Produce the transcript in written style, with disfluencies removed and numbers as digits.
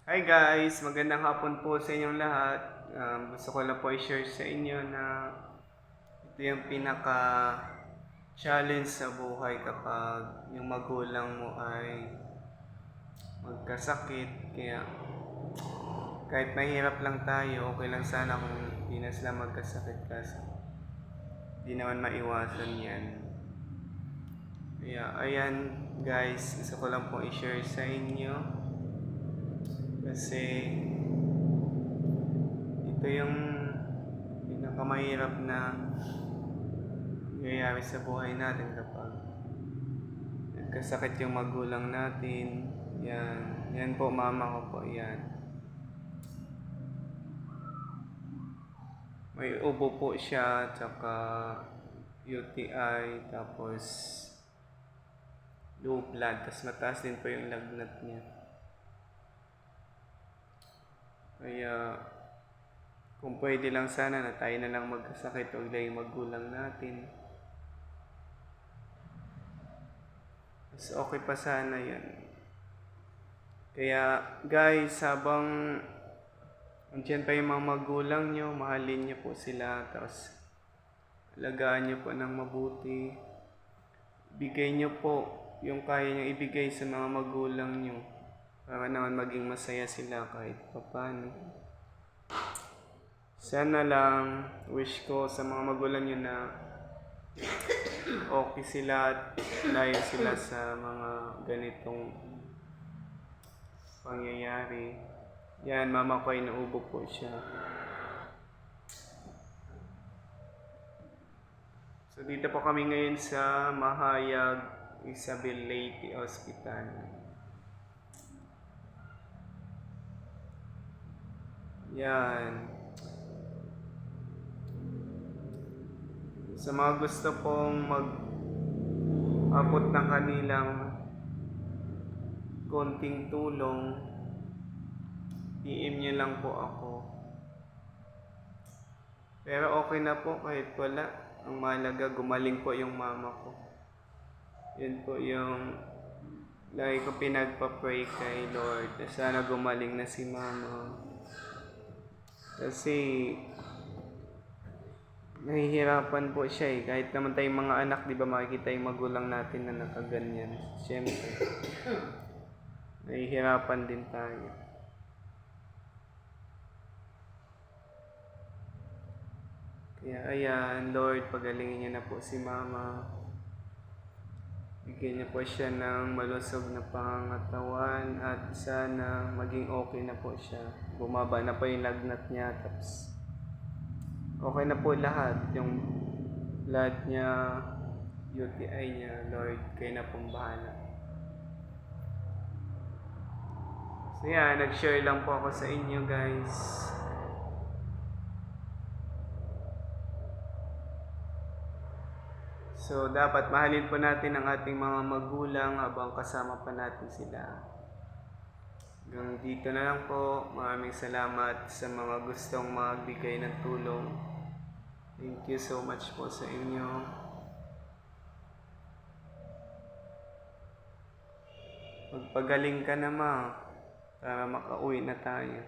Hi guys, magandang hapon po sa inyong lahat. Gusto ko lang po i-share sa inyo na ito yung pinaka-challenge sa buhay kapag yung magulang mo ay magkasakit. Kaya kahit mahirap lang tayo, okay lang sana kung di na sila magkasakit kasi di naman maiwasan yan. Kaya ayan guys, gusto ko lang po i-share sa inyo kasi ito yung pinakamahirap na nangyayari sa buhay natin kapag nagkasakit yung magulang natin. Yan po mama ko po, yan. May ubo po siya, tsaka UTI, tapos low blood, tapos mataas din po yung lagnat niya. Kaya kung pwede lang sana na tayo na lang magkasakit, huwag lang yung magulang natin. Mas okay pa sana yan. Kaya guys, habang andyan pa yung mga magulang nyo, mahalin nyo po sila, tapos alagaan nyo po ng mabuti. Bigay nyo po yung kaya nyo ibigay sa mga magulang nyo para naman maging masaya sila kahit papano. Sana lang, wish ko sa mga magulang nyo na okay sila at layo sila sa mga ganitong pangyayari. Yan, mama ko ay naubo po siya. So dito po kami ngayon sa Mahayag Isabel Leyte Hospital. Yan. Sa mga gusto pong mag-abot ng kanilang konting tulong, PM nyo lang po ako. Pero okay na po kahit wala. Ang mahalaga, gumaling po yung mama ko. Yun po yung lagi ko pinagpa-pray kay Lord. Sana gumaling na si mama. Kasi nahihirapan po siya eh. Kahit naman tayong mga anak, di ba makikita yung magulang natin na nakaganyan. Siyempre, nahihirapan din tayo. Kaya ayan, Lord, pagalingin niyo na po si mama. Bigyan niyo po siya ng malusog na pangangatawan at sana maging okay na po siya. Bumaba na po yung lagnat niya, tapos okay na po lahat. Yung blood niya, UTI niya, Lord, kayo na pong bahala. So yan, nag-share lang po ako sa inyo guys. So dapat mahalin po natin ang ating mga magulang habang kasama pa natin sila. Hanggang dito na lang po. Maraming salamat sa mga gustong magbigay ng tulong. Thank you so much po sa inyo. Magpagaling ka na ma para makauwi na tayo.